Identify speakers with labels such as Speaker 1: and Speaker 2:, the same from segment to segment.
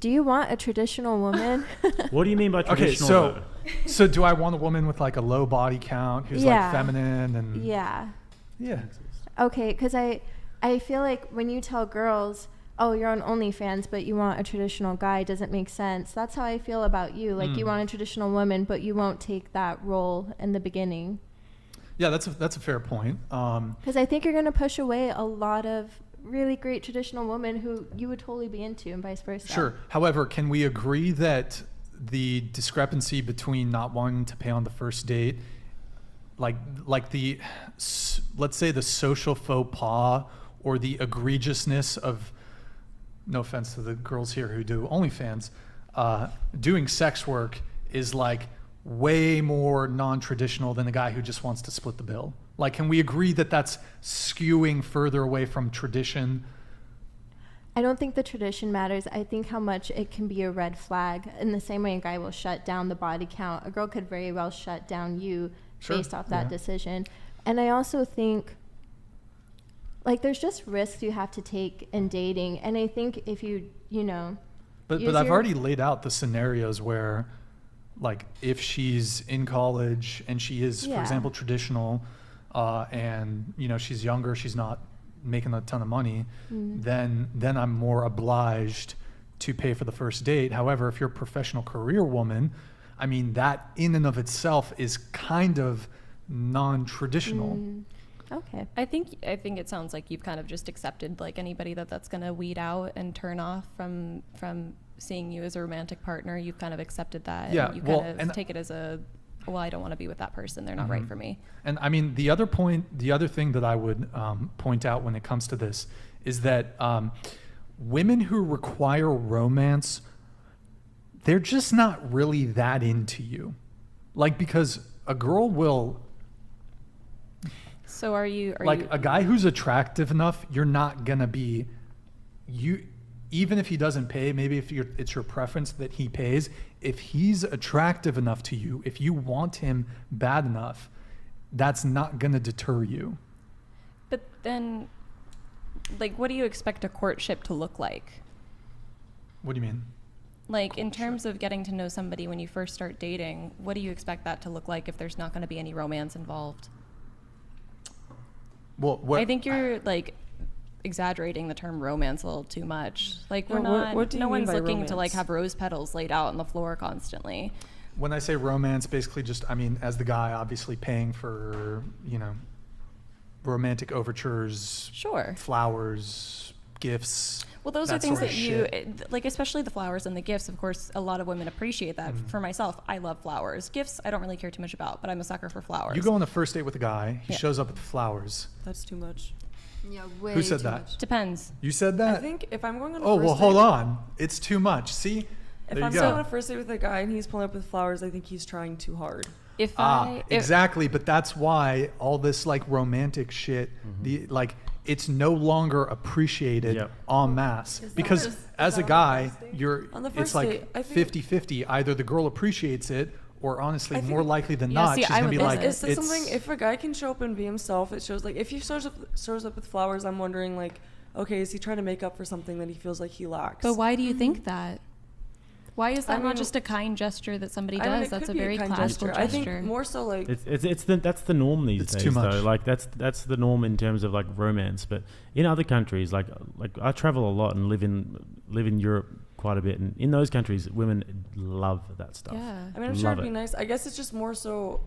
Speaker 1: Do you want a traditional woman?
Speaker 2: What do you mean by traditional?
Speaker 3: Okay, so do I want a woman with like a low body count who's like feminine and
Speaker 1: Yeah. Okay, because I feel like when you tell girls, oh, you're on OnlyFans, but you want a traditional guy, doesn't make sense. That's how I feel about you. Like you want a traditional woman, but you won't take that role in the beginning.
Speaker 3: Yeah, that's a fair point.
Speaker 1: Because I think you're going to push away a lot of really great traditional women who you would totally be into, and vice versa.
Speaker 3: Sure. However, can we agree that the discrepancy between not wanting to pay on the first date, like the, let's say the social faux pas or the egregiousness of, no offense to the girls here who do OnlyFans, doing sex work is like way more non-traditional than a guy who just wants to split the bill? Like, can we agree that that's skewing further away from tradition?
Speaker 1: I don't think the tradition matters. I think how much it can be a red flag. In the same way a guy will shut down the body count, a girl could very well shut down you based off that decision. And I also think, like, there's just risks you have to take in dating. And I think if you know...
Speaker 3: But I've already laid out the scenarios where, like, if she's in college and she is, for example, traditional, and, you know, she's younger, she's not making a ton of money, then I'm more obliged to pay for the first date. However, if you're a professional career woman, I mean, that in and of itself is kind of non-traditional.
Speaker 1: Okay.
Speaker 4: I think it sounds like you've kind of just accepted, like, anybody that's going to weed out and turn off from seeing you as a romantic partner. You've kind of accepted that.
Speaker 3: Yeah.
Speaker 4: And you kind of take it as well, I don't want to be with that person. They're not right for me.
Speaker 3: And I mean, the other thing that I would point out when it comes to this is that women who require romance, they're just not really that into you. Like, because a girl will...
Speaker 4: So are you
Speaker 3: a guy who's attractive enough, you're not going to be... Even if he doesn't pay, maybe if it's your preference that he pays, if he's attractive enough to you, if you want him bad enough, that's not going to deter you.
Speaker 4: But then, like, what do you expect a courtship to look like?
Speaker 3: What do you mean?
Speaker 4: Like, in terms of getting to know somebody when you first start dating, what do you expect that to look like if there's not going to be any romance involved?
Speaker 3: Well,
Speaker 4: I think you're, like, exaggerating the term romance a little too much. Like, no one's looking to, like, have rose petals laid out on the floor constantly.
Speaker 3: When I say romance, basically just, I mean, as the guy obviously paying for, you know, romantic overtures, flowers, gifts.
Speaker 4: Well, those are things that you, like, especially the flowers and the gifts. Of course, a lot of women appreciate that. For myself, I love flowers. Gifts, I don't really care too much about, but I'm a sucker for flowers.
Speaker 3: You go on the first date with a guy, he shows up with flowers.
Speaker 5: That's too much.
Speaker 6: Yeah, way
Speaker 3: Who said
Speaker 6: too
Speaker 3: that?
Speaker 6: much.
Speaker 4: Depends.
Speaker 3: You said that?
Speaker 5: I think if I'm going on a
Speaker 3: first
Speaker 5: first
Speaker 3: well,
Speaker 5: date,
Speaker 3: hold on. It's too much. See?
Speaker 5: If I'm going on a first date with a guy and he's pulling up with flowers, I think he's trying too hard.
Speaker 3: Exactly. But that's why all this, like, romantic shit, it's no longer appreciated en masse. Because as a guy, it's like 50-50. Either the girl appreciates it, or honestly, more likely than not, she's going to be like...
Speaker 5: Is this something, if a guy can show up and be himself, it shows, like, if he shows up with flowers, I'm wondering, like, okay, is he trying to make up for something that he feels like he lacks?
Speaker 4: But why do you think that? Why is that not just a kind gesture that somebody does? That's a very classical gesture.
Speaker 5: I think more so, like...
Speaker 2: That's the norm these days,
Speaker 3: too much.
Speaker 2: though. Like, that's the norm in terms of, like, romance. But in other countries, like I travel a lot and live in Europe quite a bit, and in those countries, women love that stuff.
Speaker 4: Yeah.
Speaker 5: I mean, I'm sure it'd be nice. I guess it's just more so...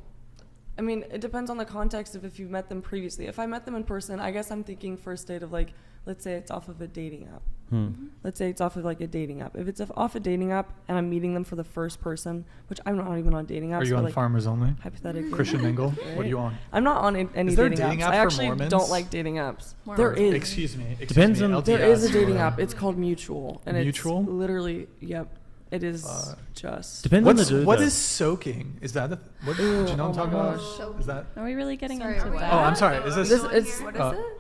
Speaker 5: I mean, it depends on the context of if you've met them previously. If I met them in person, I guess I'm thinking first date of, like, let's say it's off of a dating app. Let's say it's off of, like, a dating app. If it's off a dating app and I'm meeting them for the first person, which I'm not even on dating apps.
Speaker 3: Are you on, like, Farmers Only?
Speaker 5: Hypothetically.
Speaker 3: Christian Mingle?
Speaker 5: Right?
Speaker 3: What are you on?
Speaker 5: I'm not on any dating apps.
Speaker 3: App
Speaker 5: I actually
Speaker 3: Mormons?
Speaker 5: don't like dating apps.
Speaker 4: Mormons.
Speaker 5: There is.
Speaker 3: Excuse me.
Speaker 2: Depends on...
Speaker 3: LDS,
Speaker 5: there is a dating app. It's called Mutual. And
Speaker 3: Mutual?
Speaker 5: It's literally, yep. It is just...
Speaker 2: Depends on the dude,
Speaker 3: What
Speaker 2: though.
Speaker 3: is soaking? Is that... do you know what I'm talking about? Is that...
Speaker 4: Are we really getting
Speaker 6: Sorry,
Speaker 4: into
Speaker 6: are we-
Speaker 4: that?
Speaker 3: Oh, I'm sorry. Is this...
Speaker 6: What is it?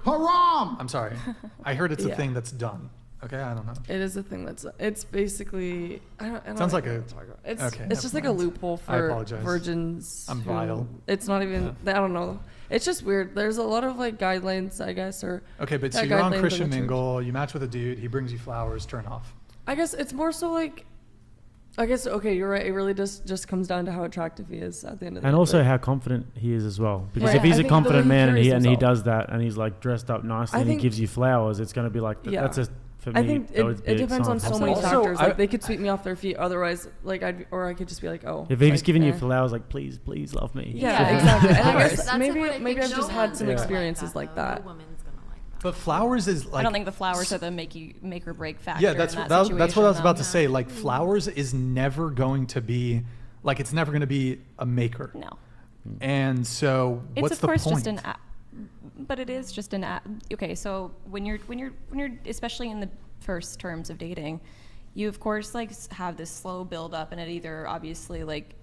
Speaker 7: Haram!
Speaker 3: I'm sorry. I heard it's a thing that's done. Okay, I don't know.
Speaker 5: It is a thing that's... It's basically... I don't
Speaker 3: Sounds
Speaker 5: know
Speaker 3: like
Speaker 5: what
Speaker 3: a...
Speaker 5: to talk about. It's,
Speaker 3: okay,
Speaker 5: it's just like
Speaker 3: never
Speaker 5: a
Speaker 3: mind.
Speaker 5: loophole
Speaker 3: I
Speaker 5: for
Speaker 3: apologize.
Speaker 5: virgins.
Speaker 3: I'm
Speaker 5: who-
Speaker 3: vile.
Speaker 5: It's not even... I don't know. It's just weird. There's a lot of, like, guidelines, I guess, or...
Speaker 3: Okay, but so you're on Christian Mingle, you match with a dude, he brings you flowers, turn off.
Speaker 5: I guess it's more so like, I guess, okay, you're right. It really just comes down to how attractive he is at the end of the day.
Speaker 2: And also
Speaker 5: like-
Speaker 2: how confident he is as well. Because
Speaker 5: Right.
Speaker 2: if he's
Speaker 5: I
Speaker 2: a
Speaker 5: think the way
Speaker 2: confident
Speaker 5: he
Speaker 2: man and
Speaker 5: carries
Speaker 2: he
Speaker 5: himself.
Speaker 2: does that and he's like dressed up nicely
Speaker 5: I
Speaker 2: and he
Speaker 5: think-
Speaker 2: gives you flowers, it's going to be like,
Speaker 5: Yeah.
Speaker 2: that's a, for me,
Speaker 5: I think
Speaker 2: that would be
Speaker 5: it
Speaker 2: a
Speaker 5: depends
Speaker 2: sign
Speaker 5: on
Speaker 2: of
Speaker 5: so many
Speaker 2: confidence.
Speaker 3: Also,
Speaker 5: factors.
Speaker 3: I-
Speaker 5: Like they could sweep me off their feet. Otherwise, like I could just be like, oh.
Speaker 2: If he was
Speaker 5: like,
Speaker 2: giving you
Speaker 5: eh.
Speaker 2: flowers, like, please love me.
Speaker 5: Yeah, exactly. And I
Speaker 6: That's
Speaker 5: guess
Speaker 6: what
Speaker 5: maybe
Speaker 6: I
Speaker 5: maybe
Speaker 6: think
Speaker 5: I've just
Speaker 6: no
Speaker 5: had
Speaker 6: one's
Speaker 5: some
Speaker 6: gonna
Speaker 5: experiences like
Speaker 6: though.
Speaker 5: that.
Speaker 6: No woman's gonna like that.
Speaker 3: But flowers is like.
Speaker 4: I don't think the flowers are the make or break factor.
Speaker 3: Yeah, that's
Speaker 4: in
Speaker 3: what,
Speaker 4: that
Speaker 3: that's what I was about to
Speaker 4: situation,
Speaker 3: say. Like flowers is never going to be, like it's never going to be a maker.
Speaker 4: though. No.
Speaker 3: And so
Speaker 4: It's
Speaker 3: what's
Speaker 4: of
Speaker 3: the
Speaker 4: course
Speaker 3: point?
Speaker 4: just an but it is just an okay, so when you're especially in the first terms of dating, you of course like have this slow build up and it either obviously like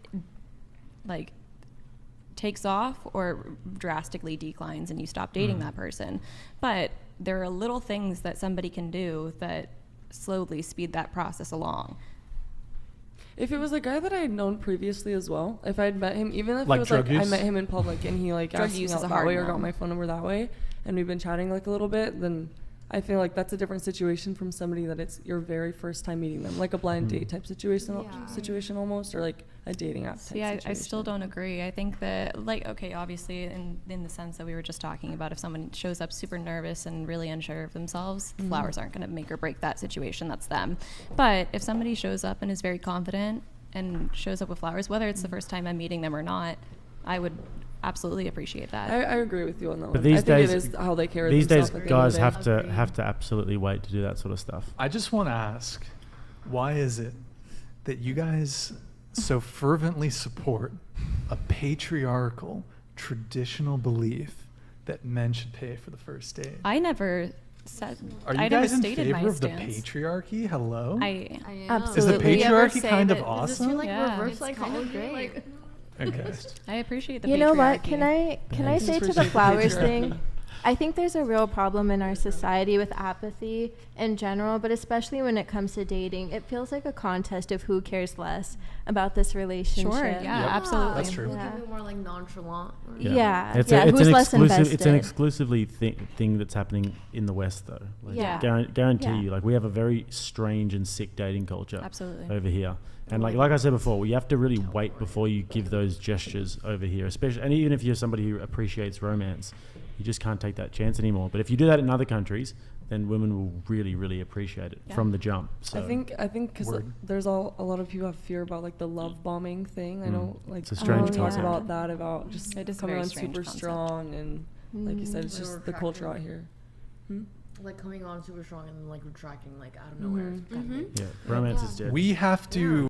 Speaker 4: takes off or drastically declines and you stop dating that person. But there are little things that somebody can do that slowly speed that process along.
Speaker 5: If it was a guy that I had known previously as well, if I had met him, even if
Speaker 3: Like
Speaker 5: it was
Speaker 3: drug
Speaker 5: like I
Speaker 3: use?
Speaker 5: met him in public and he like
Speaker 4: Drug
Speaker 5: asked me
Speaker 4: use
Speaker 5: out
Speaker 4: is a
Speaker 5: that
Speaker 4: hard
Speaker 5: way or
Speaker 4: no.
Speaker 5: got my phone number that way, and we've been chatting like a little bit, then I feel like that's a different situation from somebody that it's your very first time meeting them, like a blind date type situation,
Speaker 6: Yeah.
Speaker 5: situation almost, or like a dating app type
Speaker 4: See, I still
Speaker 5: situation.
Speaker 4: don't agree. I think that, like, okay, obviously, in the sense that we were just talking about, if someone shows up super nervous and really unsure of themselves, the flowers aren't going to make or break that situation. That's them. But if somebody shows up and is very confident and shows up with flowers, whether it's the first time I'm meeting them or not, I would absolutely appreciate that.
Speaker 5: I agree with you on that
Speaker 2: But
Speaker 5: one.
Speaker 2: these
Speaker 5: I think
Speaker 2: days,
Speaker 5: it is how they carry
Speaker 2: these days,
Speaker 5: themselves at the end of
Speaker 2: guys
Speaker 5: the day.
Speaker 2: have to absolutely wait to do that sort of stuff.
Speaker 3: I just want to ask, why is it that you guys so fervently support a patriarchal, traditional belief that men should pay for the first date?
Speaker 4: I never said.
Speaker 3: Are you
Speaker 4: I never
Speaker 3: guys in
Speaker 4: stated my
Speaker 3: favor of the
Speaker 4: stance.
Speaker 3: patriarchy? Hello?
Speaker 6: I am.
Speaker 1: Absolutely.
Speaker 3: Is the
Speaker 1: Ever
Speaker 3: patriarchy
Speaker 1: say
Speaker 3: kind of
Speaker 1: that-
Speaker 3: awesome?
Speaker 6: Does this feel like
Speaker 4: Yeah.
Speaker 6: reverse
Speaker 1: It's kind
Speaker 6: psychology?
Speaker 1: of great.
Speaker 6: Like,
Speaker 3: Okay.
Speaker 4: I appreciate the
Speaker 1: You know what?
Speaker 4: patriarchy.
Speaker 1: Can I
Speaker 3: Thanks
Speaker 1: say
Speaker 3: for
Speaker 1: to the
Speaker 3: sharing
Speaker 1: flowers
Speaker 3: patriarchy.
Speaker 1: thing? I think there's a real problem in our society with apathy in general, but especially when it comes to dating. It feels like a contest of who cares less about this relationship.
Speaker 4: Sure, yeah,
Speaker 3: Yep.
Speaker 4: absolutely.
Speaker 3: That's true.
Speaker 6: It
Speaker 1: Yeah.
Speaker 6: can be more like nonchalant. Or
Speaker 1: Yeah.
Speaker 2: It's
Speaker 1: yeah,
Speaker 2: it's
Speaker 1: who's
Speaker 2: an
Speaker 1: less
Speaker 2: exclusive. It's an
Speaker 1: invested?
Speaker 2: exclusively thing that's happening in the West, though. Like,
Speaker 1: Yeah.
Speaker 2: Guarantee
Speaker 1: Yeah.
Speaker 2: you, like we have a very strange and sick dating culture.
Speaker 4: Absolutely.
Speaker 2: Over here, and like I said before, you have to really wait before you give those gestures over here. Especially, and even if you're somebody who appreciates romance, you just can't take that chance anymore. But if you do that in other countries, then women will really, really appreciate it
Speaker 4: Yeah.
Speaker 2: from the jump. So
Speaker 5: I think because
Speaker 3: Word.
Speaker 5: there's a lot of people have fear about like the love bombing thing. I know like
Speaker 2: It's a strange
Speaker 5: we talk
Speaker 1: concept.
Speaker 5: about that about just
Speaker 4: It is a
Speaker 5: coming
Speaker 4: very
Speaker 5: on
Speaker 4: strange
Speaker 5: super
Speaker 4: concept.
Speaker 5: strong and like you said, it's
Speaker 6: Or
Speaker 5: just the culture out
Speaker 6: retracting.
Speaker 5: here.
Speaker 6: Like coming on super strong and then like retracting like out of nowhere.
Speaker 5: Mhm.
Speaker 6: kind of thing.
Speaker 2: yeah, romance is dead.
Speaker 3: We have to